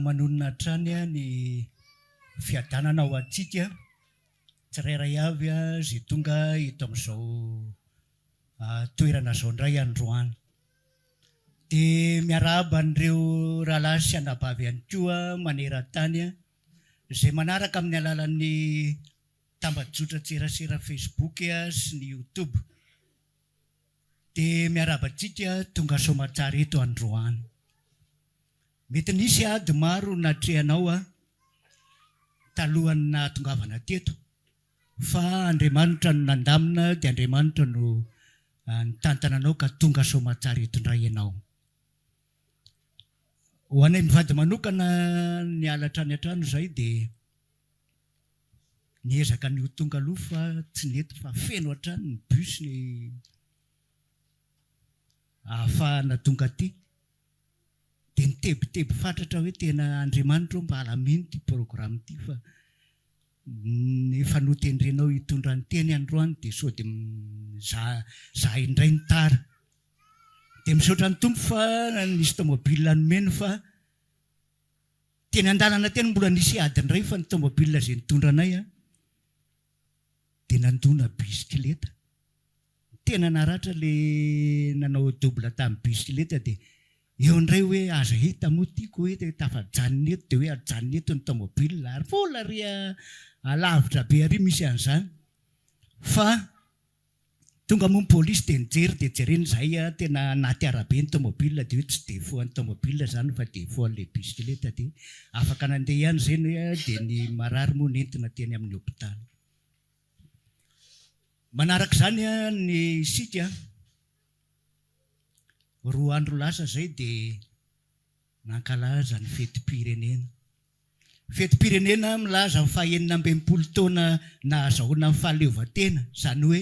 manonona hatrany ny fiadanana ho antsika tsirairay avy zay tonga eto amin'izao toerana zao indray androany. Dia miarahaba an'ireo rahalahy sy anabavy ihany koa maneran-tany izay manaraka amin'ny alalan'ny tambajotra tserasera Facebook sy ny YouTube. Dia miarahaba antsika tonga soamantsara eto androany. Mety nisy ady maro natrehanao talohany nahatongavana teto, fa Andriamanitra no nandamina dia Andriamanitra no nitantana anao ka tonga soamantsara eto indray ianao. Ho anay mivady manokana ny alatra ny antrano izay dia niezaka ny ho tonga aloha fa tsy nety, fa feno hatrany ny bus ny ahafahana tonga aty. Dia nitebiteby fatratra hoe tena Andriamanitra mba halaminy ity programme ity, fa efa notendrenao hitondra ny teny androany dia sao dia zahay indray ny tara. Dia misaotra ny tompo fa nisy tômôbilina nomeny, fa teny an-dalana teny mbola nisy ady indray fa ny tômôbilina izay nitondra anay dia nandona bisikileta. Tena naratra ilay nanao dobla tamin'ny bisikileta. Dia eo indray hoe aza hita moa tiako hoe tafajanony eto, dia hoe ajanony eto ny tômôbilina ary vola ry alavitra be ary misy an'izany. Fa tonga moa ny pôlisy dia nijery dia jereny zahay tena naty arabe ny tômôbilina, dia hoe tsy defoan'ny tômôbilina izany fa defoan'ilay bisikileta. Dia afaka nandeha ihany izany dia ny marary moa nentina teny amin'ny hôpitaly. Manaraka izany ny isika roa andro lasa izay dia nankalaza ny fetim-pirenena. Fetim-pirenena milaza ny faha-enina amby enimpolo taona nahazahoana ny fahaleovantena, izany hoe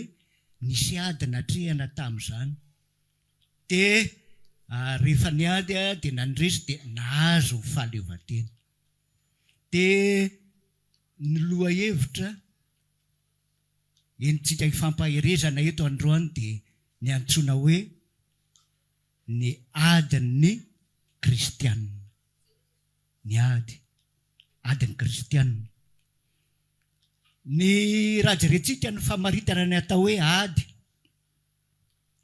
nisy ady natrehana tamin'izany. Dia rehefa ny ady dia nandresy dia nahazo ny fahaleovantena. Dia ny lohahevitra entsika hifampaherezana eto androany dia ny antsoina hoe ny adin'ny kristianina. Ny adin'ny kristianina. Ny raha jerentsika ny famaritana ny atao hoe ady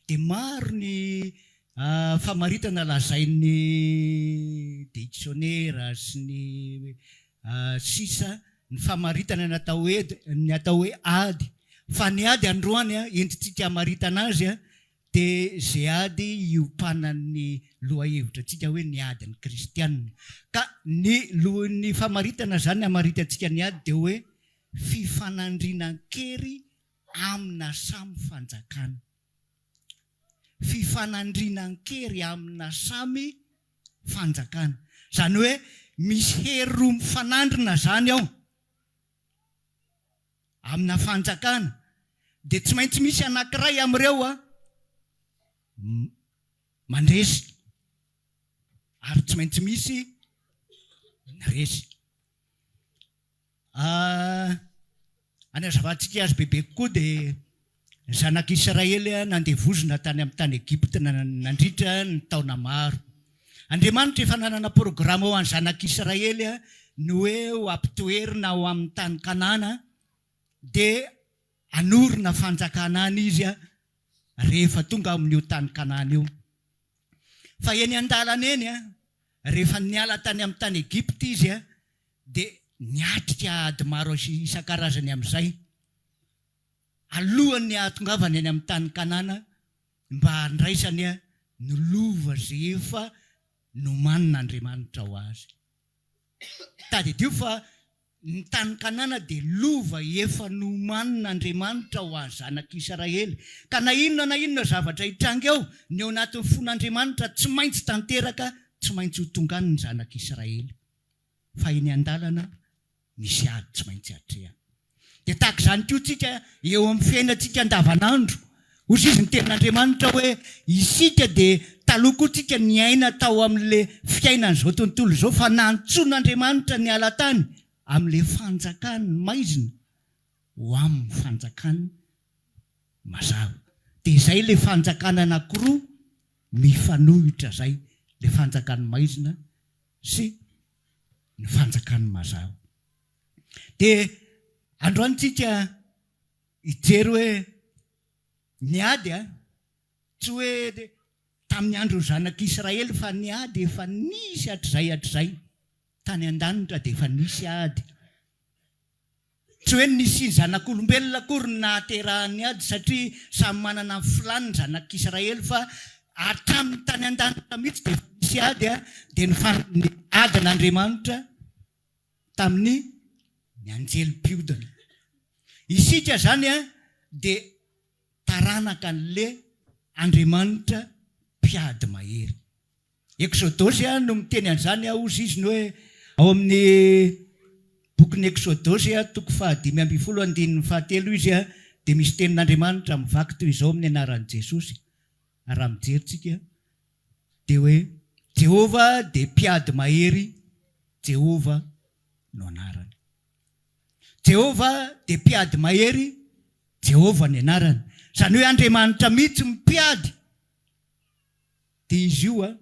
dia maro ny famaritana lazain'ny dictionnaire sy ny sisa ny famaritana ny atao hoe ady. Fa ny ady androany endritsika hamaritana azy dia izay ady hiompanan'ny lohahevitra antsika hoe ny adin'ny kristianina. Ka ny famaritana izany hamaritantsika ny ady dia hoe fifanandrinan-kery amina samy fanjakana. Fifanandrinan-kery amina samy fanjakana. Izany hoe misy hery roa mifanandrina izany ao amina fanjakana. Dia tsy maintsy misy anankiray amin'ireo mandresy ary tsy maintsy misy resy. Anazavantsika azy bebe kokoa dia ny zanak'Israely nandevozona tany amin'ny tany Egypte nandritra ny taona maro. Andriamanitra efa nanana programa ho an'ny zanak'Israely ny hoe ho ampitoerina ho amin'ny tany Kanana dia anorina fanjakana any izy rehefa tonga amin'io tany Kanana io. Fa eny an-dalana eny rehefa niala tany amin'ny tany Egypte izy dia niatrika ady maro isan-karazany amin'izay. Alohan'ny ahatongavany eny amin'ny tany Kanana mba handraisany ny lova izay efa nomanin'Andriamanitra ho azy. Tadidio fa ny tany Kanana dia lova efa nomanin'Andriamanitra ho azy zanak'Israely. Ka na inona zavatra hitranga eo ny ao anatin'ny fon'Andriamanitra tsy maintsy tanteraka, tsy maintsy ho tongan'ny zanak'Israely. Fa eny an-dalana misy ady tsy maintsy hatrehana. Dia tahaka izany koa tsika eo amin'ny fiainantsika andavanandro. Hoy izy ny tenin'Andriamanitra hoe isika dia taloha koa tsika niaina tao amin'ilay fiainan'izao tontolo izao, fa nantsoin'Andriamanitra ny ala-tany amin'ilay fanjakany maizina ho amin'ny fanjakany mazava. Dia izay ilay fanjakana anankiroa mifanohitra izay, ilay fanjakany maizina sy ny fanjakany mazava. Dia androantsika hijery hoe niady tsy hoe tamin'ny andro ny zanak'Israely fa niady efa nisy hatr'izay tany an-danitra dia efa nisy ady. Tsy hoe nisy zanak'olombelona akory nahaterahany ady satria samy manana ny filany zanak'Israely fa hatramin'ny tany an-danitra mihitsy dia nisy ady dia ny adin'Andriamanitra tamin'ny anjelim-piodina. Isika zany dia taranaka an'le Andriamanitra mpiady mahery. Exodosy no miteny an'izany ozy izy ny hoe ao amin'ny bokin'ny Exodosy 5:17 izy dia misy tenin'Andriamanitra mivaky toy izao amin'ny anaran'i Jesosy. Raha mijeritsika dia hoe Jehova dia mpiady mahery, Jehova no anarany. Jehova dia mpiady mahery, Jehova ny anarany. Izany hoe Andriamanitra mihitsy mpiady. Dia izy io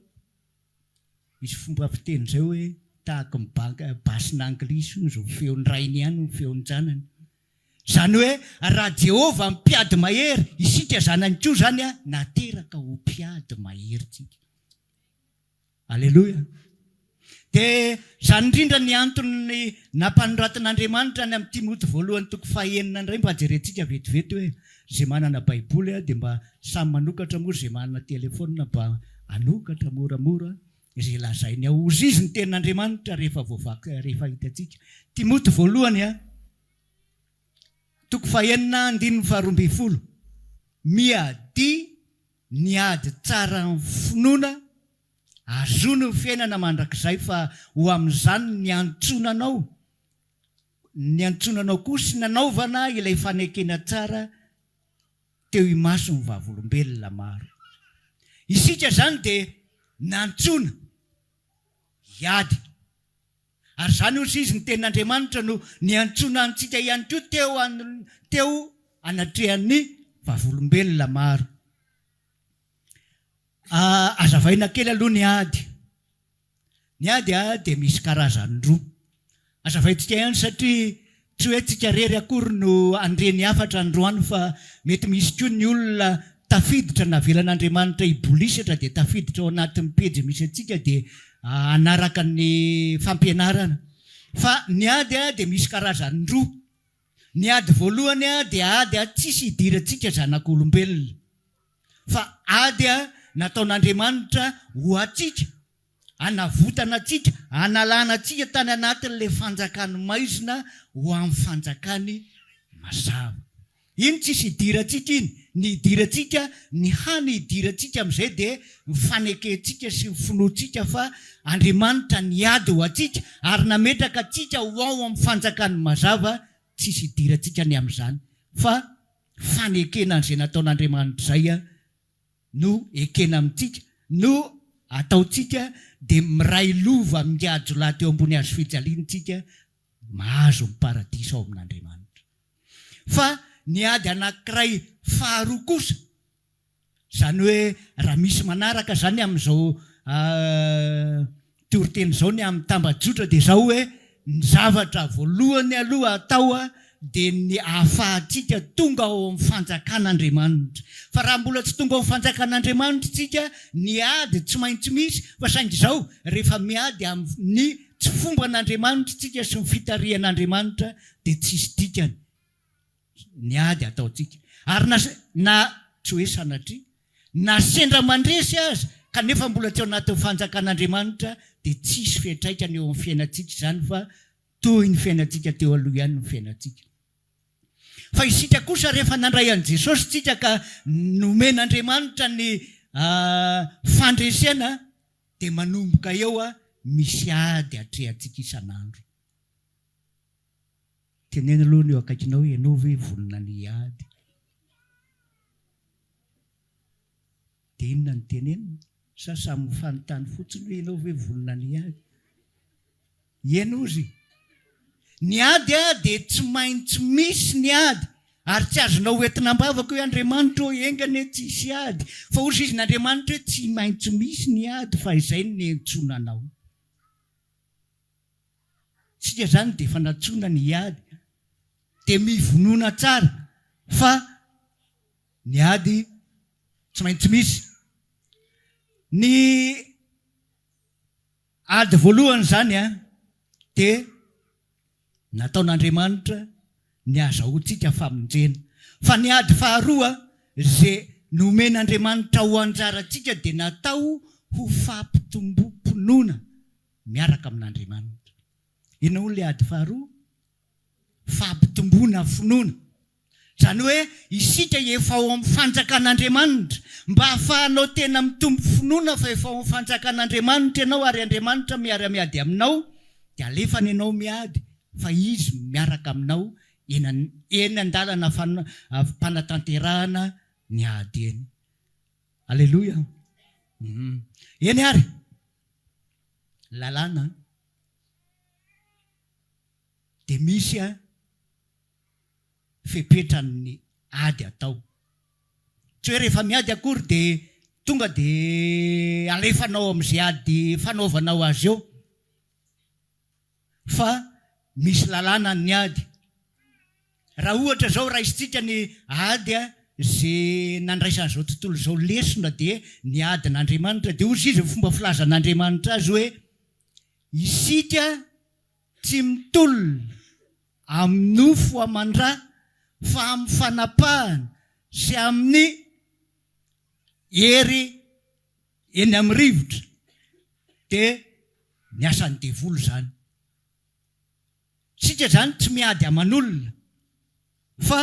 misy fomba fiteny izay hoe tahaka ny basina anglisy izy feon'ny rainy ihany ny feon'ny janany. Izany hoe raha Jehova mpiady mahery, isika zanany koa zany nateraka ho mpiady mahery tsika. Alleluia. Dia izany indrindra ny antony nampanoratin'Andriamanitra ny amin'ny Timoty 1:9 indray mba hajerentsika vetivety hoe izay manana baiboly dia mba samy manokatra moa, izay manana telefônina mba anokatra moramora izay lazainy ao. Ozy izy ny tenin'Andriamanitra rehefa hitantsika. Timoty 1:9-12 miady niady tsara ny finoana, azono ny fiainana mandrakizay fa ho amin'izany ny antsonanao koa sy nanaovana ilay fanekena tsara teo imaso ny vavolombelona maro. Isika zany dia nantsona iady. Ary zany ozy izy ny tenin'Andriamanitra no niantsona antsika ihany koa teo anatrehan'ny vavolombelona maro. Azavaina kely aloha ny ady. Ny ady dia misy karazany roa. Azavaintsika ihany satria tsy hoe tsika rery akory no andreny hafatra androany fa mety misy koa ny olona tafiditra navelan'Andriamanitra hibolisatra dia tafiditra ao anatin'ny pejy misy atsika dia anaraka ny fampianarana. Fa ny ady dia misy karazany roa. Ny ady voalohany dia ady tsisy hidirantsika zanak'olombelona. Fa ady nataon'Andriamanitra ho atsika, anavotana atsika, analana atsika tany anatin'ilay fanjakany maizina ho amin'ny fanjakany mazava. Iny tsisy hidirantsika iny. Ny hidirantsika, ny hany hidirantsika amin'izay dia mifanekentsika sy finoantsika fa Andriamanitra niady ho atsika ary nametraka atsika ho ao amin'ny fanjakany mazava, tsisy hidirantsika ny amin'izany. Fa fanekena izay nataon'Andriamanitra izay no ekena amintsika, no ataontsika dia miray lova miady lahy teo ambony hazo fijaliantsika mahazo ny paradiso ao amin'Andriamanitra. Fa ny ady anankiray faharoa kosa, izany hoe raha misy manaraka zany amin'izao toriteny izao ny amin'ny tambajotra dia izao hoe ny zavatra voalohany aloha atao dia ny ahafahantsika tonga ao amin'ny fanjakan'Andriamanitra. Fa raha mbola tsy tonga ao amin'ny fanjakan'Andriamanitra tsika, ny ady tsy maintsy misy. Fa saingy izao rehefa miady amin'ny tsy fomban'Andriamanitra tsika sy ny fitarihan'Andriamanitra dia tsisy dikany ny ady ataontsika. Ary na tsy hoe sanatria, na sendra mandresy azy kanefa mbola tsy ao anatin'ny fanjakan'Andriamanitra dia tsisy fiantraikany eo amin'ny fiainantsika izany fa toy ny fiainantsika teo aloha ihany ny fiainantsika. Fa isika kosa rehefa nandray an'i Jesosy tsika ka nomen'Andriamanitra ny fandresena dia manomboka eo misy ady hatrehantsika isan'andro. Tenena aloha ny eo akaikinao ianao ve vonona ny ady? Dia inona ny tenenina? Sa samy fanontany fotsiny hoe ianao ve vonona ny ady? Ianao izy. Ny ady dia tsy maintsy misy ny ady. Ary tsy azonao entina ambavaka hoe Andriamanitra engane tsisy ady. Fa ozy izy n'Andriamanitra hoe tsy maintsy misy ny ady fa izay ny nentsonanao. sika zany dia efa natsoina ny ady dia mivonona tsara fa ny ady tsy maintsy misy. Ny ady voalohany zany dia nataon'Andriamanitra ny azahoantsika famonjena. Fa ny ady faharoa izay nomen'Andriamanitra ho anjarantsika dia natao ho fampitombompinoana miaraka amin'Andriamanitra. Inona ho ilay ady faharoa? Fampitomboana finoana. Zany hoe isika efa ao amin'ny fanjakan'Andriamanitra, mba hahafahanao tena mitombo finoana fa efa ao amin'ny fanjakan'Andriamanitra ianao ary Andriamanitra miara-miady aminao, dia alefany ianao miady fa izy miaraka aminao eny an-dalana mpanatanterahana ny ady eny. Aleloia. Eny ary lalàna dia misy fepetrany ady atao. Tsy hoe rehefa miady akory dia tonga dia alefanao amin'izay ady fanaovanao azy eo, fa misy lalàna ny ady. Raha ohatra zao raisitsika ny ady izay nandraisan'izao tontolo izao lesona dia ny adin'Andriamanitra, dia ozy izy fomba filazan'Andriamanitra azy hoe isika tsy mitolona amin'ny nofo aman-drà fa amin'ny fanapahana sy amin'ny hery eny amin'ny rivotra, dia ny asan'ny devolo zany. Sika zany tsy miady aman'olona fa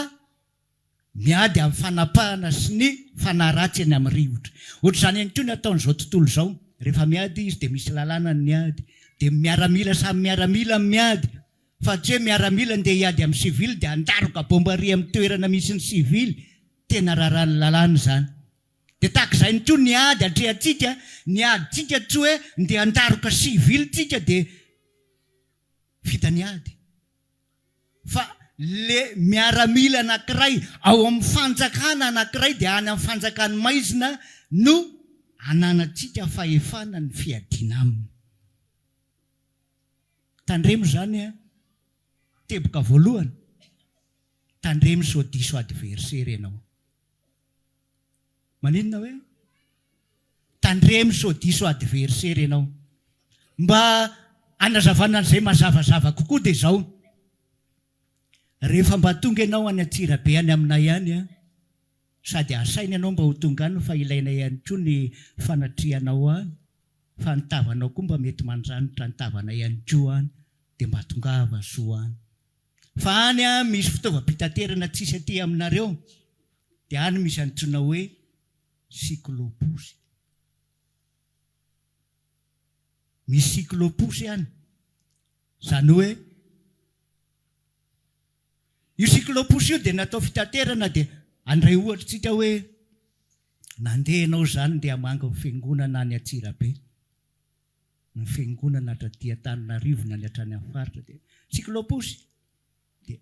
miady amin'ny fanapahana sy ny fanaratsy eny amin'ny rivotra. Ohatra zany ihany koa ny ataon'izao tontolo izao, rehefa miady izy dia misy lalàna ny ady, dia miaramila samy miaramila miady, fa tsy hoe miaramila ndeha hiady amin'ny sivily dia andaroka bombari amin'ny toerana misy ny sivily, tena raharahany lalàna zany. Dia tahak'izay ny koa ny ady atrehantsika, ny aditsika tsy hoe ndeha andaroka sivily tsika dia vita ny ady, fa le miaramila anankiray ao amin'ny fanjakana anankiray dia any amin'ny fanjakany maizina no ananatsika fahefana ny fiadiana aminy. Tandremo zany teboka voalohany, tandremo so diso adversaire ianao. Maninona hoe tandremo so diso adversaire ianao? Mba anazavana an'izay mazavazava kokoa dia zao: rehefa mba tonga ianao any Antsirabe any aminay any, sady asaina ianao mba ho tonga any fa ilaina ihany koa ny fanatrianao any, fa nitavanao koa mba mety mandranitra nitavana ihany koa any, dia mba tongava soa any. Fa any misy fitaovam-pitaterana tsisy aty aminareo, dia any misy antsoina hoe cyclobus. Misy cyclobus any, zany hoe io cyclobus io dia natao fitaterana. Dia andray ohatra tsika hoe nandeha ianao zany dia hamanga ny fiangonana any Antsirabe, ny fiangonana hatraty Antananarivo na ny hatrany amin'ny faritra, dia cyclobus. Dia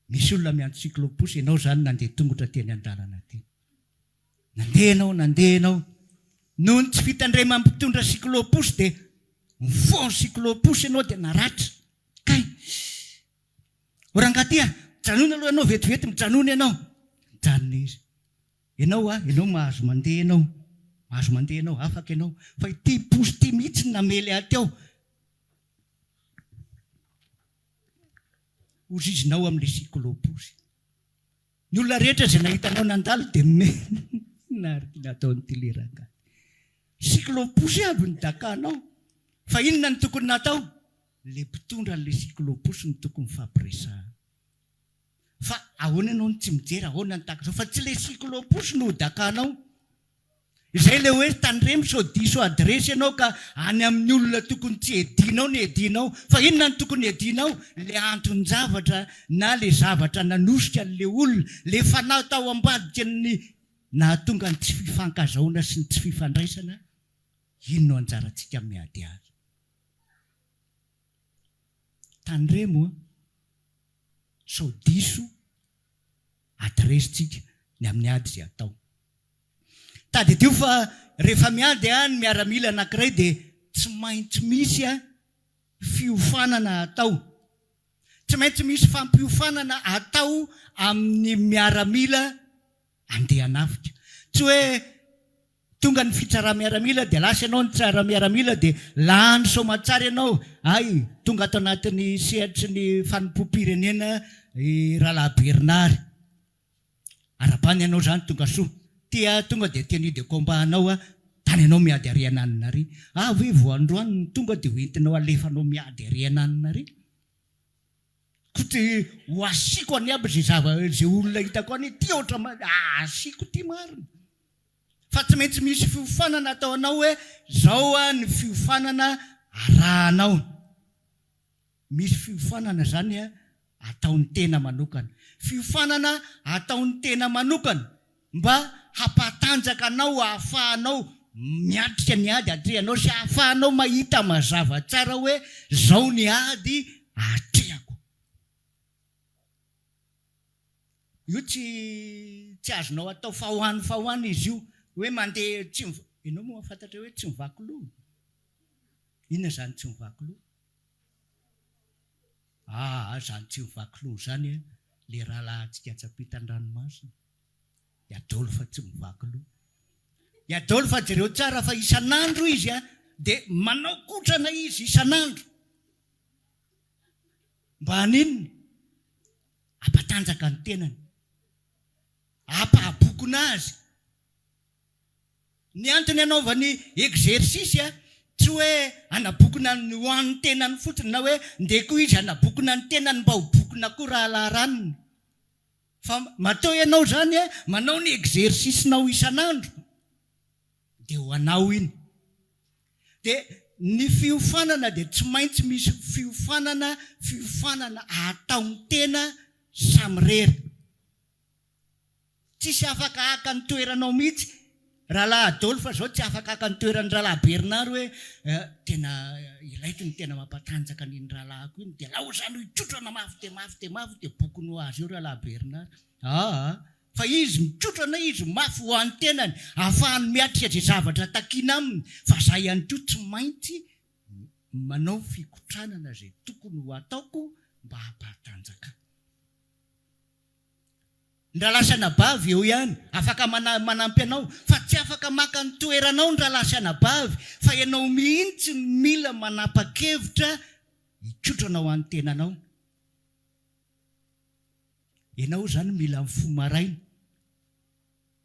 misy olona miantso cyclobus, ianao zany nandeha tongotra teny an-dalana teny, nandeha ianao noho ny tsy fitandrema mpitondra cyclobus dia mifony cyclobus ianao dia naratra. Kay orangaty janona aloha ianao, vetivety mijanona ianao. Mijanona izy, ianao mahazo mandeha ianao, afaka ianao, fa ity posy ity mihitsy namely aty ao. Ozizinao amin'ilay cyclobus. Ny olona rehetra izay nahitanao nandalo dia nataony tileraka. Cyclobus aby ny dakanao, fa inona ny tokony natao? Le mpitondra an'ilay cyclobus ny tokony fampiresahana. Fa ahoana ianao no tsy mijery, ahoana ny takazao, fa tsy ilay cyclobus no dakanao. Izay le hoe tandremo so diso adresy ianao ka any amin'ny olona tokony tsy edinao ny edinao. Fa inona ny tokony edinao? Le anton-javatra na le zavatra nanosika le olona, le fanao tao ambadika ny nahatonga ny tsy fifankazaona sy ny tsy fifandraisana. Ino no anjarantsika miady azy? Tandremo so diso adresitsika ny amin'ny ady izay atao. Tadidio fa rehefa miady any miaramila anankiray dia tsy maintsy misy fiofanana atao. Tsy maintsy misy fampiofanana atao amin'ny miaramila andehanavitra. Tsy hoe tonga ny fitsara-miaramila dia lasa ianao ny tsara-miaramila dia lany somatsara ianao. Ay, tonga ato anatin'ny sehatry ny fanompoam-pirenena Rahalahy Bernard. Arabany ianao zany tonga soa. Tonga dia tenue de combat anao tany ianao miady ariananina ry. Hoe voandroany ny tonga dia hoentinao alefanao miady ariananina ry. Koty ho asiko any aby zay olona hitako any ty oatra asiko ty marina. Fa tsy maintsy misy fiofanana atao anao hoe zao ny fiofanana arahanao. Misy fiofanana zany ataon'ny tena manokana. Fiofanana ataon'ny tena manokana mba hampatanjaka anao, ahafahanao miatrika ny ady atrehanao sy ahafahanao mahita mazava tsara hoe zao ny ady atrehako. Io tsy azonao atao fahoany izy io hoe mandeha ianao moa fantatra hoe tsy mivaky loha. Inona zany tsy mivaky loha? Zany tsy mivaky loha zany le rahalahy antsika Atsapitany-Ranomasina. Iadolo fa tsy mivaky loha. Iadolo fa jereo tsara fa isan'andro izy dia manao kotrana izy isan'andro. Mba haninona? Hampatanjaka ny tenany. Hampahabokona azy. Ny antony anaovany exercice tsy hoe hanabokona ny ho an'ny tenany fotsiny na hoe ndeko izy hanabokona ny tenany mba ho bokona koa rahalahy ranony. Fa matao ianao zany manao ny exercice-nao isan'andro dia ho anao iny. Dia ny fiofanana dia tsy maintsy misy fiofanana ataon'ny tena samy rery. Tsisy afaka haka ny toeranao mihitsy. Rahalahy Adolphe zao tsy afaka haka ny toeran'ny Rahalahy Bernard hoe tena ilaiko ny tena mampatanjaka n'iny rahalahiko iny dia lao zany hitsotrana mafy dia bokony ho azy eo Rahalahy Bernard. Fa izy mitsotrana izy mafy ho an'ny tenany ahafahany miatrika izay zavatra takiana aminy. Fa zay ihany koa tsy maintsy manao fikotranana izay tokony ho ataoko mba hampatanjaka. Ny rahalasana bavy eo ihany afaka manampy anao fa tsy afaka maka ny toeranao ny rahalasana bavy fa ianao mihitsy mila manapa-kevitra hitsotrana ho an'ny tenanao. Ianao zany mila mifomaraina.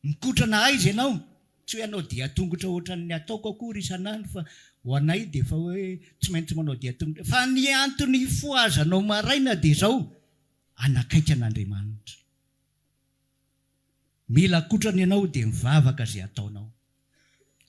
Mikotrana aiza ianao? Tsy hoe ianao dia tongotra ohatran'ny ataoko akory isan'andro fa ho anay dia fa hoe tsy maintsy manao dia tongotra. Fa ny antony foazanao maraina dia zao anakaiky an'Andriamanitra. Mila kotrana ianao dia mivavaka izay ataonao.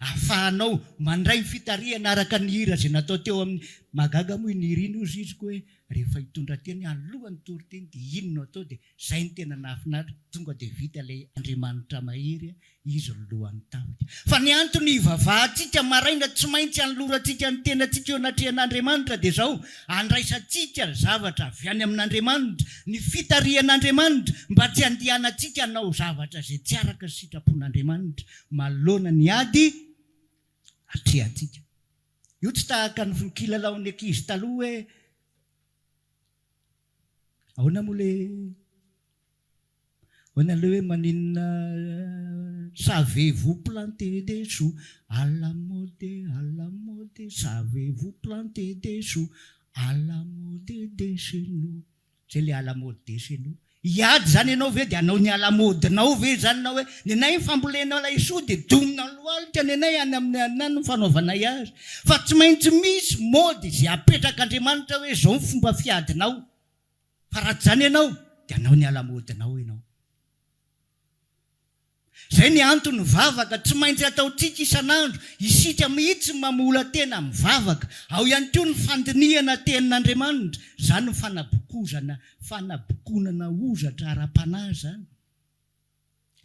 Ahafahanao mandray ny fitariana araka ny hira izay natao teo amin'ny magaga moa ny hira iny ozy izy koa hoe rehefa hitondra teny alohany toriteny dia inona atao dia izay ny tena nahafinaritra. Tonga dia vita ilay Andriamanitra mahery izy lohan'ny tafika. Fa ny antony ivavahantsika maraina tsy maintsy hanolorantsika ny tenantsika eo anatrehan'Andriamanitra dia zao handraisantsika zavatra avy any amin'Andriamanitra, ny fitarian'Andriamanitra mba tsy handihanantsika hanao zavatra izay tsy araka ny sitrapon'Andriamanitra manoloana ny ady atrehantsika. Io tsy tahaka ny kilalaon'ny ankizy taloha hoe ahoana moa le hoe maninona savez-vous planter des choux à la mode, savez-vous planter des choux à la mode de chez nous. C'est le à la mode de chez nous. Iady zany ianao ve dia anao ny alamodinao ve zany na hoe ny anay fambolenao ilay soa dia domina lohalika ny anay any amin'ny anany ny fanaovanay azy. Fa tsy maintsy misy mody izay apetrak'Andriamanitra hoe zao ny fomba fiadinao. Fa raha zany ianao dia anao ny alamodinao ianao. Zay ny antony mivavaka tsy maintsy ataontsika isan'andro. Isika mihitsy mamola tena mivavaka. Ao ihany koa ny fandiniana tenin'Andriamanitra. Zany ny fanabokonana ozatra ara-panahy zany.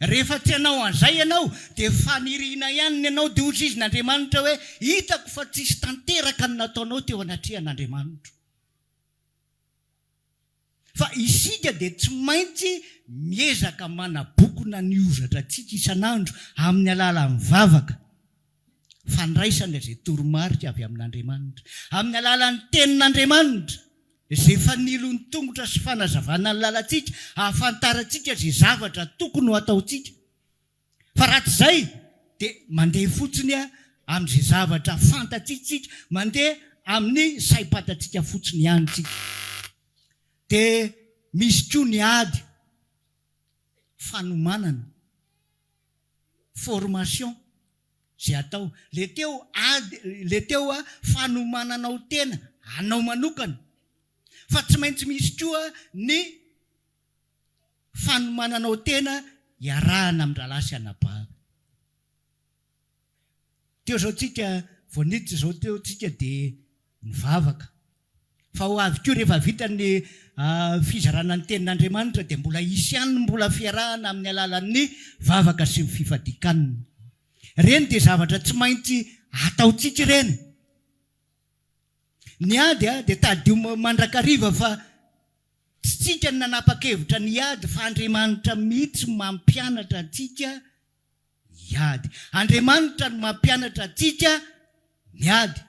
Rehefa tsy hanao an'izay ianao dia faniriana ihany ianao dia ozy izy n'Andriamanitra hoe hitako fa tsisy tanteraka ny nataonao teo anatrehan'Andriamanitra. Fa isika dia tsy maintsy miezaka manabokona ny ozatra tsika isan'andro amin'ny alalan'ny mivavaka. fandraisana izay toromarika avy amin'Andriamanitra. Amin'ny alalan'ny tenin'Andriamanitra izay fanilony tongotra sy fanazavana ny lalantsika, ahafantarantsika izay zavatra tokony ho ataontsika. Fa raha tsy izay dia mandeha fotsiny amin'izay zavatra fantatsika, mandeha amin'ny saim-patatsika fotsiny ihanytsika. Dia misy koa ny ady fanomanana, formation izay atao. Le teo fanomananao tena anao manokana. Fa tsy maintsy misy koa ny fanomananao tena iarahana amin'ny rahalasy anabavy. Teo zao tsika voaniditra zao teo tsika dia nivavaka. Fa ho avy koa rehefa vita ny fizarana ny tenin'Andriamanitra dia mbola isy ihany mbola fiarahana amin'ny alalan'ny vavaka sy ny fifadikanana. Reny dia zavatra tsy maintsy ataontsika ireny. Ny ady dia tadio mandrakariva fa tsy tsika ny nanapa-kevitra ny ady fa Andriamanitra mihitsy mampianatra antsika miady. Andriamanitra no mampianatra antsika miady.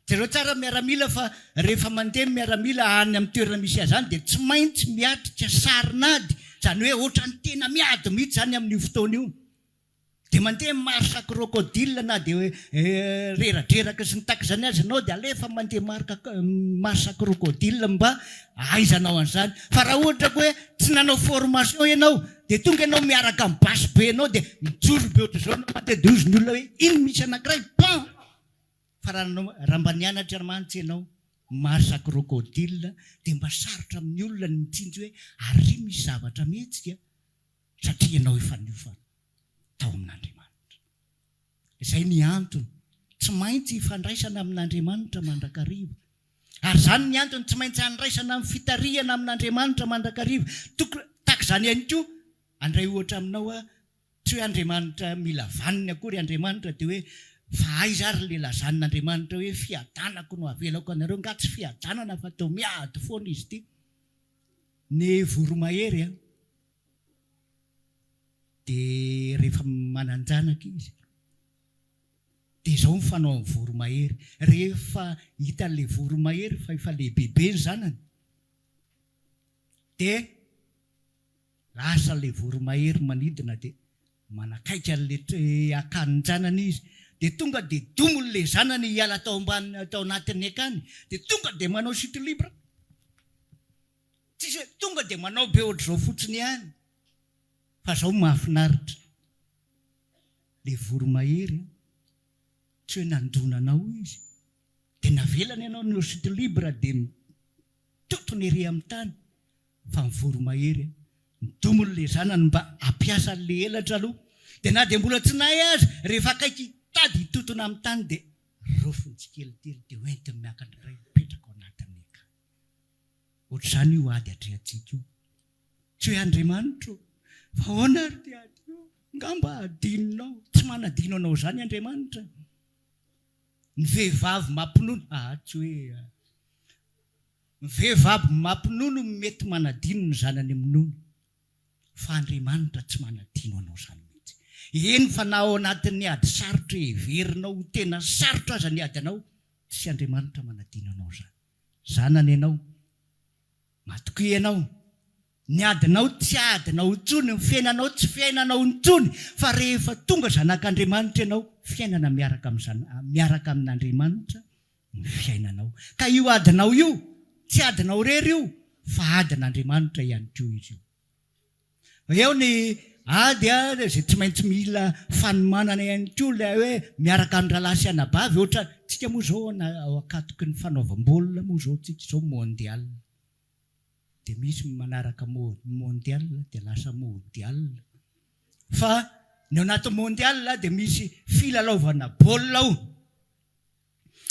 Zareo tsara miaramila fa rehefa mandeha miaramila any amin'ny toerana misy azany dia tsy maintsy miatrika sarinady, izany hoe ohatran'ny tena miady mihitsy zany amin'io fotoana io. Dia mandeha marsa krokodila na dia reradreraka sy ny takizany azy ianao dia alefa mandeha marsa krokodila mba ahaizanao an'izany. Fa raha ohatra hoe tsy nanao formation ianao dia tonga ianao miaraka amin'ny basy be ianao dia mijoro be ohatra izao mandeha dia ozy ny olona hoe iny misy anankiray pan. Fa raha mba nianatra mantsy ianao marsa krokodila dia mba sarotra amin'ny olona ny mitsinjo hoe ary misy zavatra mihetsika satria ianao efa niofana tao amin'Andriamanitra. Izay ny antony tsy maintsy fandraisana amin'Andriamanitra mandrakariva. Ary izany ny antony tsy maintsy handraisana amin'ny fitariana amin'Andriamanitra mandrakariva. Takizany ihany koa andray ohatra aminao tsy hoe Andriamanitra mila vaniny akory Andriamanitra dia hoe fa aiza ary le lazan'Andriamanitra hoe fiadanako no avelako anareo, nga tsy fiadanana fa tao miady foana izy ity. Ny voromahery dia rehefa mananjanaka izy dia izao ny fanao amin'ny voromahery. Rehefa hitan'ilay voromahery fa efa lehibebe ny zanany dia lasa ilay voromahery manidina dia manakaika an'ilay akanonjanany izy. Dia tonga dia domon'ilay zanany hiala tao anatin'ny akany. Dia tonga dia manao chute libre. Tsisy tonga dia manao be ohatr'izao fotsiny ihany. Fa izao mahafinaritra. Ilay voromahery tsy hoe nandonanao izy. Dia navelana ianao ny chute libre dia mitotony ery amin'ny tany. Fa ny voromahery midomon'ilay zanany mba hampiasa an'ilay elatra aloha. Dia na dia mbola tsy nahay azy rehefa akaiky tady hitotona amin'ny tany dia rofony tsikelikely dia hoentiny miakany iray mipetraka ao anatin'ny akany. Ohatr'izany io ady atrehantsika io. Tsy hoe Andriamanitra fa ahoana ary dia ady io? Ngamba adinonao. Tsy manadino anao izany Andriamanitra. Ny vehivavy mampinono tsy hoe ny vehivavy mampinono mety manadino ny zanany minono. Fa Andriamanitra tsy manadino anao izany. Eny fa na ao anatin'ny ady sarotra heverinao tena sarotra aza ny ady anao, tsy Andriamanitra manadino anao izany. Zanany ianao, matoky ianao, ny adinao tsy adinao intsony, ny fiainanao tsy fiainanao intsony, fa rehefa tonga zanak'Andriamanitra ianao, fiainana miaraka amin'Andriamanitra ny fiainanao. Ka io adinao io, tsy adinao rery io, fa adin'Andriamanitra ihany koa izy io. Eo ny ady izay tsy maintsy mila fanomanana ihany koa ilay hoe miaraka amin'ny rahalasy anabavy. Ohatra tsika moa izao ao akatoky ny fanaovam-baolina moa izao tsika izao mondial. Dia misy manaraka mondial dia lasa mondial. Fa ny anaty mondial dia misy filalaovana baolina ao.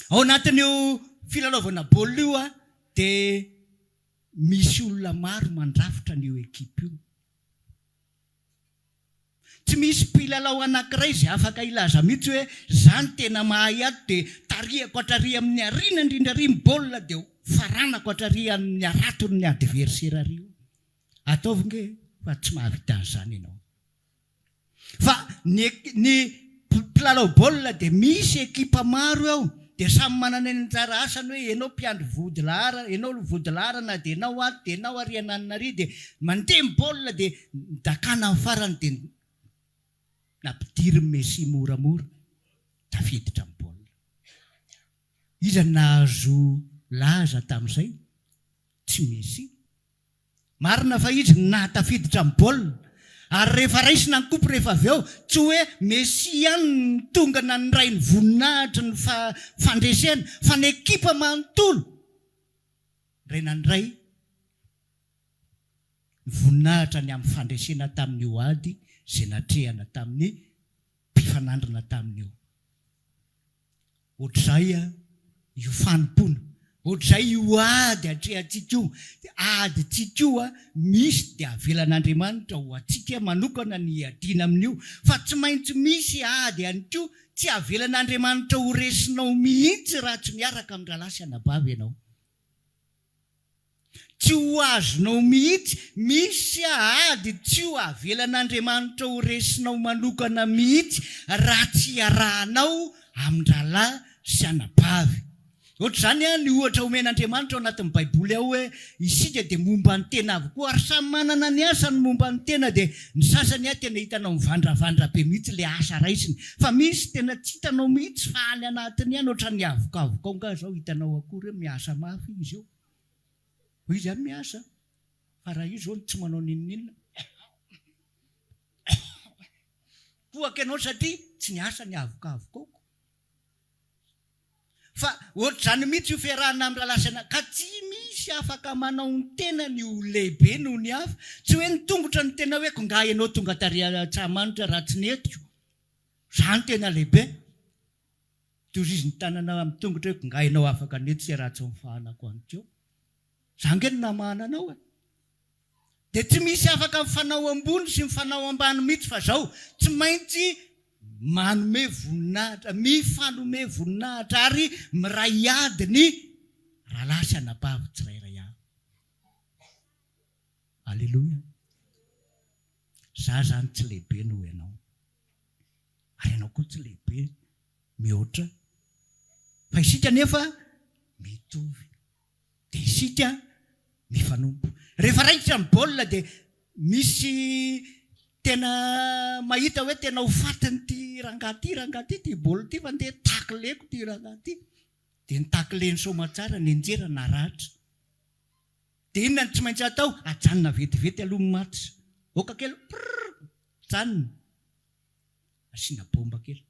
Ao anatin'io filalaovana baolina io dia misy olona maro mandrafitra n'io ekipa io. Tsy misy mpilalao anankiray izay afaka ilaza mihitsy hoe zany tena mahay ady dia tarihako hatrary amin'ny ariana indrindra ary ny baolina dia faranako hatrary amin'ny aratony ny adversaire ary. Ataovy nge fa tsy mahavita an'izany ianao. Fa ny mpilalao baolina dia misy ekipa maro ao dia samy manana ny anjara asany hoe ianao mpiandry vodilahara, ianao vodilaharana dia ianao ato dia ianao ariananary dia mandeha baolina dia dakana amin'ny farany dia nampidiry Messi moramora tafiditra amin'ny baolina. Iza nahazo laza tamin'izay? Tsy Messi. Marina fa izy nahatafiditra amin'ny baolina. Ary rehefa raisina ny kopy rehefa avy eo, tsy hoe Messi ihany ny tonga na ny ray ny voninahitra ny fandresena, fa ny ekipa manontolo. Raina ny ray ny voninahitra ny amin'ny fandresena tamin'io ady izay natrehana tamin'ny mpifanandrina tamin'io. Ohatr'izay io fanompona, ohatr'izay io ady atrehantsika io, ady tsika io misy dia avelan'Andriamanitra ho atsika manokana ny adiana amin'io, fa tsy maintsy misy ady ihany koa tsy avelan'Andriamanitra ho resinao mihitsy raha tsy miaraka amin'ny rahalasy anabavy ianao. Tsy ho azonao mihitsy, misy ady tsy ho avelan'Andriamanitra ho resinao manokana mihitsy raha tsy iarahanao amin'ny rahalahy sy anabavy. Ohatr'izany ny ohatra omen'Andriamanitra ao anatin'ny Baiboly ao hoe isika dia momba ny tena avokoa, ary samy manana ny asany momba ny tena, dia ny sasany tena hitanao mivandravandra be mihitsy ilay asa raisiny, fa misy tena tsy hitanao mihitsy fa any anatiny ihany, ohatran'ny avokavokao nga zao hitanao akory hoe miasa mafy izy eo. Izy ihany miasa, fa raha io zao tsy manao ninninona. Pohaka ianao satria tsy niasa ny avokavokao. Fa ohatr'izany mihitsy io fiarahana amin'ny rahalasana, ka tsy misy afaka manao ny tena ny ho lehibe noho ny hafa. Tsy hoe nitongotra ny tena hoe nga ianao tonga tsamanitra raha tsy netiko. Izany tena lehibe. Toriziny tanana amin'ny tongotra hoe nga ianao afaka neto sy raha tsy mifahanako an'ikeo. Izany nge ny namana anao. Dia tsy misy afaka mifanao ambony sy mifanao ambany mihitsy, fa zao tsy maintsy manome voninahitra, mifanome voninahitra ary miray ady ny rahalasy anabavy tsirairay avy. Aleloia. Za zany tsy lehibe noho ianao, ary ianao koa tsy lehibe mihoatra, fa isika nefa mitovy, dia isika mifanompo. Rehefa raikitra ny baolina dia misy tena mahita hoe tena ho fatiny ty rangaty ty baolina ty, fa ndeha takileko ty rangaty, dia ny takileny somatsara ny enjera na ratra. Dia inona ny tsy maintsy atao? Ajanona vetivety aloha maty. Oka kely, janona. Asiana bomba kely.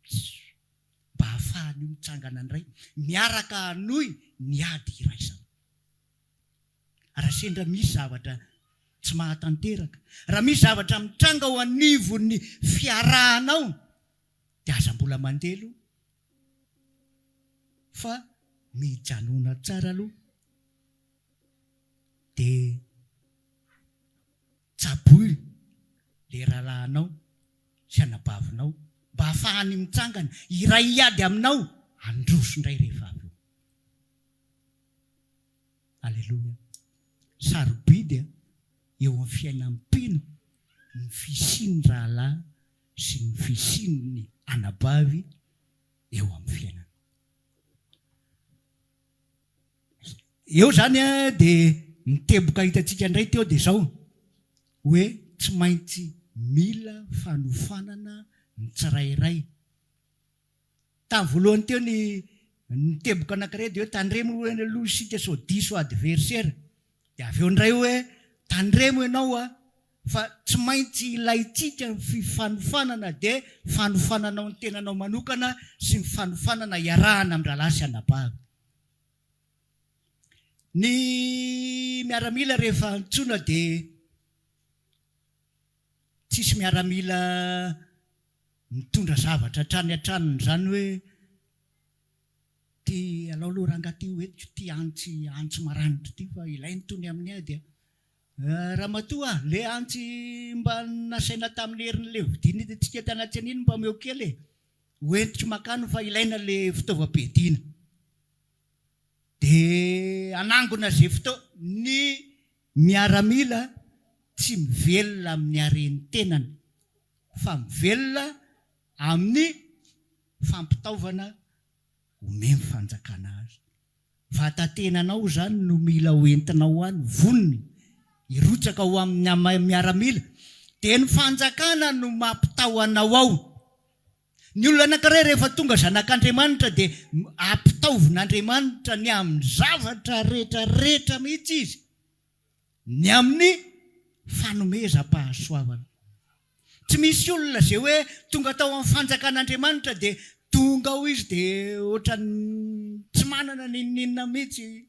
Mba hahafahany io mitsangana ny ray. Miaraka hanohy ny ady iraisana. Raha sendra misy zavatra tsy mahatanteraka, raha misy zavatra mitranga ho anivon'ny fiarahanao, dia aza mbola mandelo, fa mijanona tsara aloha, dia tsaboy ilay rahalahinao sy anabavinao mba hahafahany mitsangana, iray iady aminao, androso indray rehefa avy eo. Aleloia. Sarobidy eo amin'ny fiainam-pino ny fisiany rahalahy sy ny fisiany anabavy eo amin'ny fiainana. Eo zany dia niteboka hitantsika indray teo dia zao hoe tsy maintsy mila fanofanana ny tsirairay. Tamin'ny voalohany teo ny teboka anankiray dia hoe tandremo aloha isika sao diso adversaire. Dia avy eo indray hoe tandremo ianao fa tsy maintsy ilaitsika ny fifanofanana, dia fanofananao ny tenanao manokana sy ny fanofanana iarahana amin'ny rahalasy anabavy. Ny miaramila rehefa antsoina dia tsisy miaramila mitondra zavatra hatrany hatranony, izany hoe ty alao aloha rangaty hoetiko ty antsy maranitra ty, fa ilainy tony amin'ny dia ramatoa le antsy mba nasaina tamin'ny herin'le vidiny tsika tanaty an'iny mba meo kely hoentiko makano fa ilaina le fitaovam-piadiana. Dia anangona zay fotoa ny miaramila tsy mivelona amin'ny hareny tenany, fa mivelona amin'ny fampitaovana omeny fanjakana azy. Vatatenanao zany no mila hoentinao any, vonony irotsaka ho amin'ny miaramila, dia ny fanjakana no mampitao anao ao. Ny olona anankiray rehefa tonga zanak'Andriamanitra dia ampitaovin'Andriamanitra ny amin'ny zavatra rehetrarehetra mihitsy izy, ny amin'ny fanomezam-pahasoavana. Tsy misy olona izay hoe tonga tao amin'ny fanjakan'Andriamanitra dia tonga ao izy dia ohatran'ny tsy manana ninninina mihitsy,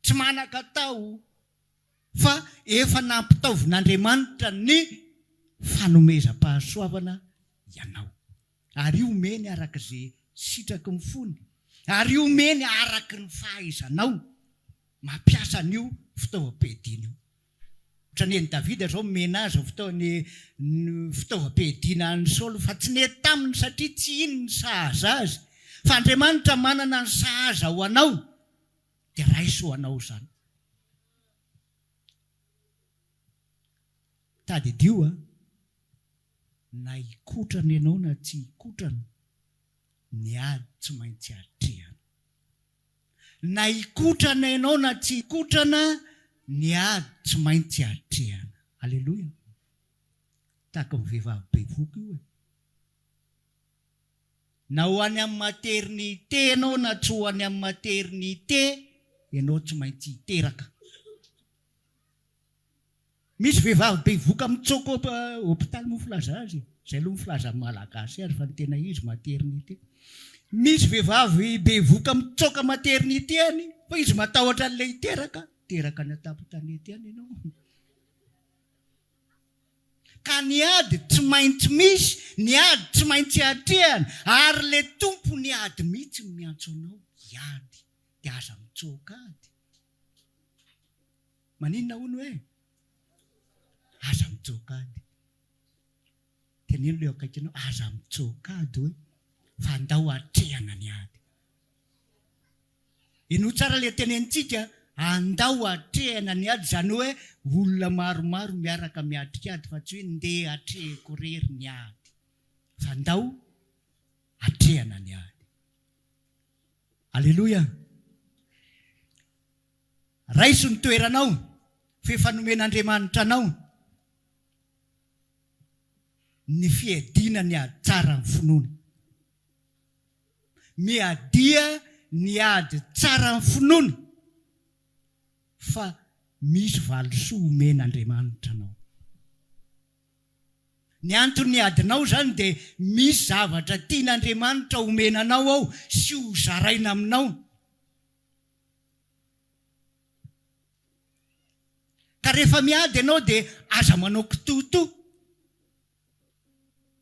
tsy manan-katao, fa efa nampitaovin'Andriamanitra ny fanomezam-pahasoavana ianao. Ary io omeny arak'izay sitraky ny fony, ary io omeny araky ny fahaizanao mampiasa an'io fitaovam-piadiana io. Ohatran'ny ny Davida zao mena azy ny fitaovam-piadiana ny Saoly, fa tsy nety taminy satria tsy iny ny sahaza azy, fa Andriamanitra manana ny sahaza ho anao, dia raisy ho anao zany. Tadidio na ikotrana ianao na tsy ikotrana, ny ady tsy maintsy atrehana. Na ikotrana ianao na tsy ikotrana, ny ady tsy maintsy atrehana. Aleloia. Tahaka ny vehivavy bevoka io. Na ho any amin'ny maternité ianao na tsy ho any amin'ny maternité, ianao tsy maintsy hiteraka. Misy vehivavy bevoka mitsoko hôpitaly moa filaza azy, izay aloha mifilaza amin'ny malagasy azy fa ny tena izy maternité. Misy vehivavy bevoka mitsoka maternité any, fa izy matahotra an'ilay hiteraka ny atapo-tanety any ianao. Ka ny ady tsy maintsy misy, ny ady tsy maintsy atrehana, ary le tompo ny ady mihitsy miantso anao hiady, dia aza mitsoka ady. Maninona hono hoe? Aza mitsoka ady. Teneno ilay akaikinao, aza mitsoka ady hoe, fa andao atrehana ny ady. Ino tsara ilay tenentsika, andao atrehana ny ady, zany hoe olona maromaro miaraka miatrika ady, fa tsy hoe ndeha atrehako rery ny ady, fa andao atrehana ny ady. Aleloia. Raiso ny toeranao, fifanomen'Andriamanitra anao, ny fiadina ny ady tsara ny finoana. Miadia ny ady tsara ny finoana, fa misy valosoa omen'Andriamanitra anao. Ny antony adinao zany dia misy zavatra tian'Andriamanitra omenanao ao sy ho zaraina aminao. Ka rehefa miady ianao dia aza manao kitoto,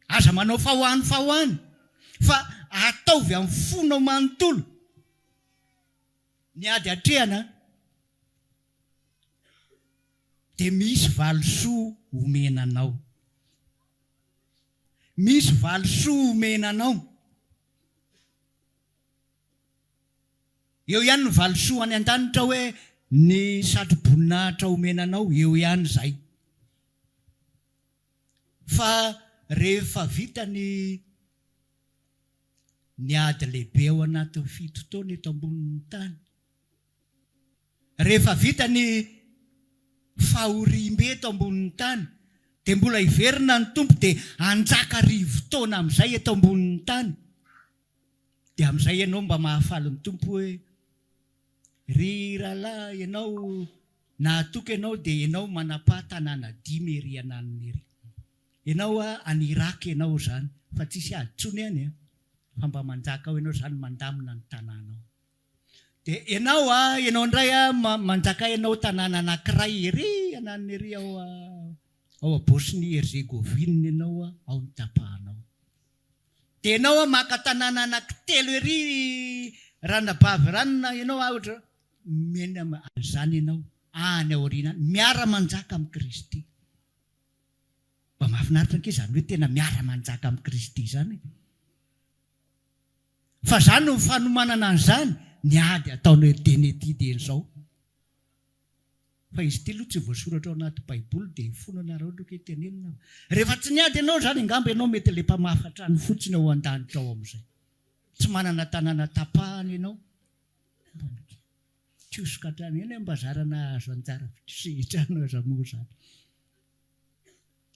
aza manao fahoany, fa ataovy amin'ny fonao manontolo. Ny ady atrehana dia misy valosoa omenanao. Misy valosoa omenanao. Eo ihany ny valosoa any an-danitra hoe ny satroboninahitra omenanao, eo ihany izay. Fa rehefa vita ny ady lehibe ao anatin'ny 7 taona eto ambonin'ny tany, rehefa vita ny fahorimbe eto ambonin'ny tany, dia mbola hiverina ny tompo dia anjaka 10 taona amin'izay eto ambonin'ny tany. Dia amin'izay ianao mba mahafaly ny tompo hoe, ry rahalahy, ianao nahatoka ianao dia ianao manapa tanàna 5 ery ananiny ery. Ianao any Irak ianao zany, fa tsisy aditsony any, fa mba manjaka ao ianao zany mandamina ny tanànao. Dia ianao indray manjaka ianao tanàna anankiray ery ananiny ery ao a Bosnie Herzégovine ianao ao ny tapahanao. Dia ianao maka tanàna anankitelo ery ranabavy ranona ianao ohatra mena zany ianao any aoriana miara-manjaka amin'ny Kristy. Mba mahafinaritra anke zany hoe tena miara-manjaka amin'ny Kristy zany. Fa zany no fanomanana an'izany, ny ady ataony hoe denetide izao. Fa izy ty aloha tsy voasoratra ao anaty Baiboly dia fonana raha ohatra hoe tenenina. Rehefa tsy niady ianao zany, angamba ianao mety le mpamafatrano fotsiny ao an-danitra ao amin'izay. tsy manana tanàna tapahany ianao. Tiosokatrany eny mbazarana azo anjara sitrano azamoa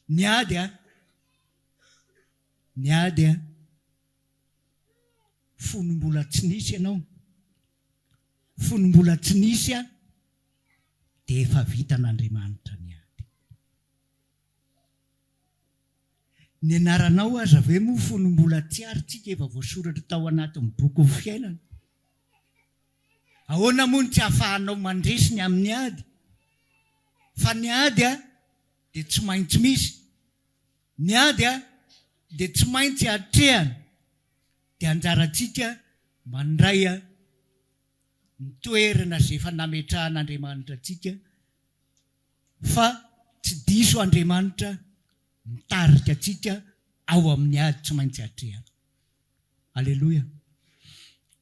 ny ady fonombola tsy nisy ianao, fonombola tsy nisy dia efa vitan'Andriamanitra ny ady. Ny anaranao aza ve moa fonombola tsy aritsika efa voasoratra tao anatin'ny boky ny fiainana. Ahoana moa ny tsy ahafahanao mandresiny amin'ny ady? Fa ny ady dia tsy maintsy misy. Ny ady dia tsy maintsy hatrehana. Dia anjarantsika mandray ny toerana izay efa nametrahan'Andriamanitra antsika, fa tsy diso Andriamanitra mitarika antsika ao amin'ny ady tsy maintsy hatrehana. Aleloia.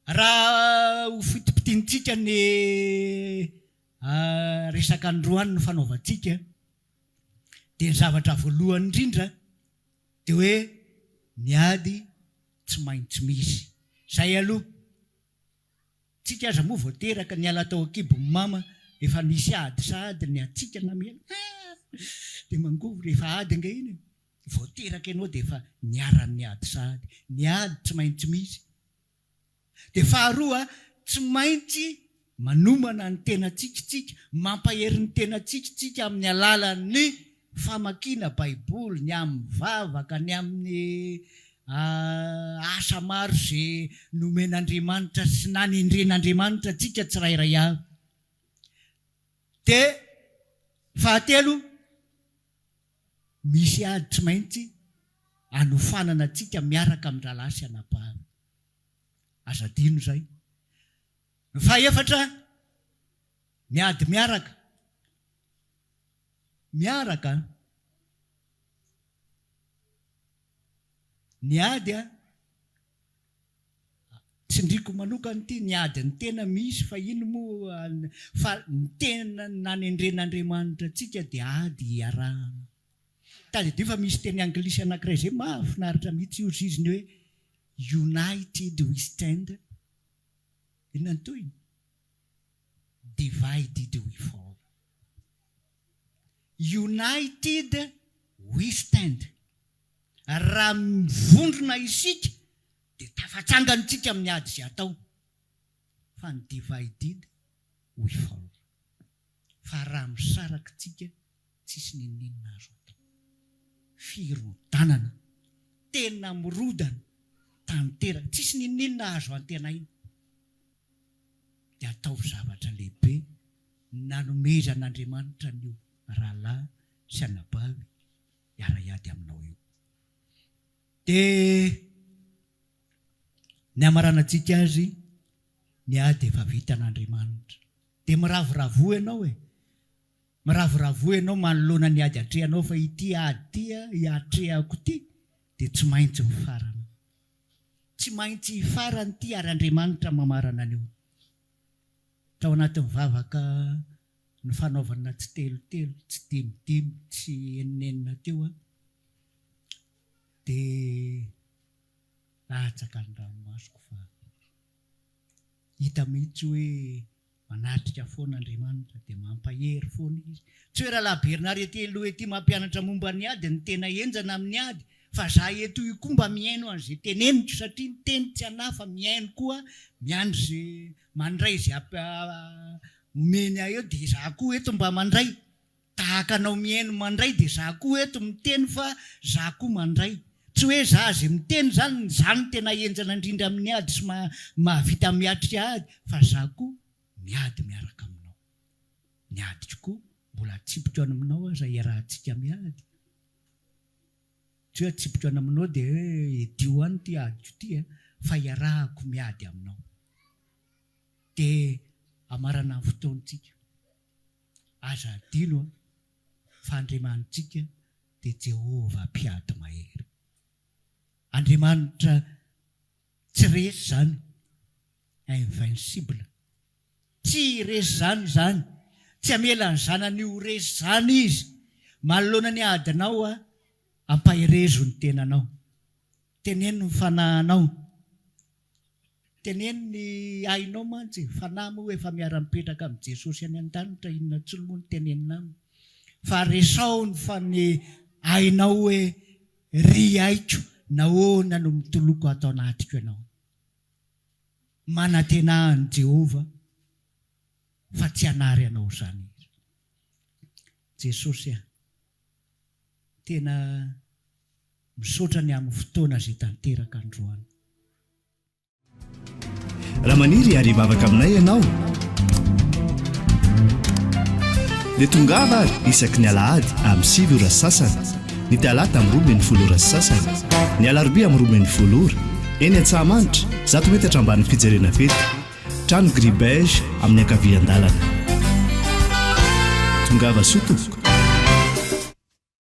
Raha ho fitipitiantsika ny resaka androany ny fanaovantsika, dia ny zavatra voalohany indrindra dia hoe ny ady tsy maintsy misy. Zay aloha, tsika aza moa voateraka ny ala tao an-kibon'ny mama efa nisy ady sady ny atsika namena dia mangovo rehefa ady nga iny voateraka ianao dia efa niaran'ny ady sady. Ny ady tsy maintsy misy. Dia faharoa, tsy maintsy manomana ny tena tsika, mampahery ny tena tsika amin'ny alalan'ny famakiana Baiboly, ny amin'ny vavaka, ny amin'ny asa maro izay nomen'Andriamanitra sy nanindren'Andriamanitra tsika tsirairay avy. Dia fahatelo, misy ady tsy maintsy hanofanana tsika miaraka amin'ny rahalahy sy anabavy. Aza dino zay. Fahaefatra, miady miaraka. Ny ady tsindriko manokana ity, ny ady ny tena misy, fa ino moa fa ny tena nanendren'Andriamanitra antsika dia ady iarahana. Tadidio fa misy teny anglisy anankiray izay mahafinaritra mihitsy io ziziny hoe united we stand, inona ny toyiny? Divided we fall. United we stand. Raha mivondrona isika dia tafatsangantsika amin'ny ady izay atao. Fa ny divided we fall. Fa raha misaraka tsika tsisy ninninona azo atao. Firodanana, tena mirodana, tanteraka, tsisy ninninona azo antenaina. Dia atao zavatra lehibe nanomezan'Andriamanitra ny rahalahy sy anabavy hiara-iady aminao io. Dia ny amaranantsika azy, ny ady efa vitan'Andriamanitra. Dia miravoravo ianao manoloana ny ady hatrehanao, fa ity ady ity hiatrehako ity dia tsy maintsy mifarana. Tsy maintsy hifarana ity ary Andriamanitra mamarana anio. Tao anatin'ny vavaka ny fanaovana tsy telotelo, tsy dimidimy, tsy eninenina teo dia latsaka ny ranomasoko fa hita mihitsy hoe manatrika foana Andriamanitra dia mampahery foana izy. Tsy hoe raha Bernard ety ety mampianatra momba ny ady ny tena enjana amin'ny ady, fa za eto io koa mba miaino an'izay teneniko, satria ny teny tsy anahy fa miaino koa, miandry izay mandray izay omeny ahy eo, dia za koa eto mba mandray. Tahaka anao miaino mandray dia za koa eto miteny fa za koa mandray. Tsy hoe za izay miteny zany tena enjana indrindra amin'ny ady sy mahavita miatrika ady, fa za koa miady miaraka aminao. Ny ady tokoa mbola atsipitra aminao aza iarahantsika miady. Tsy hoe atsipitra aminao dia hoe edio any ity adiko ity, fa iarahako miady aminao. Dia amarana ny fotoantsika. Aza adino fa Andriamanitsika dia Jehova mpiady mahery. Andriamanitra tsy resy zany, invincible. Tsy resy zany, tsy amela ny zanany ho resy zany izy. Manoloana ny adinao ampaherezo ny tenanao, teneno ny fanahinao. teneniny hainao mantsy fanahy moa efa miara-mipetraka amin'i Jesosy any an-danitra inona tsy moa ny tenenina aminy fa resaony fa ny hainao hoe ry aiko nahoana no mitoloko atao anatiko ianao. Manantenahany Jehova fa tsy hanary anao zany izy. Jesosy tena misaotra ny amin'ny fotoana izay tanteraka androany. Raha maniry ary mavaka aminay ianao dia tongava ary isaky ny alahady amin'ny 7 ora sasany, ny talata amin'ny 12 ora sasany, ny alarobia amin'ny 12 ora, eny Antsahamanitra 100 metatra ambany fijerena fety, trano Gribege amin'ny ankavian-dalana. Tongava soto.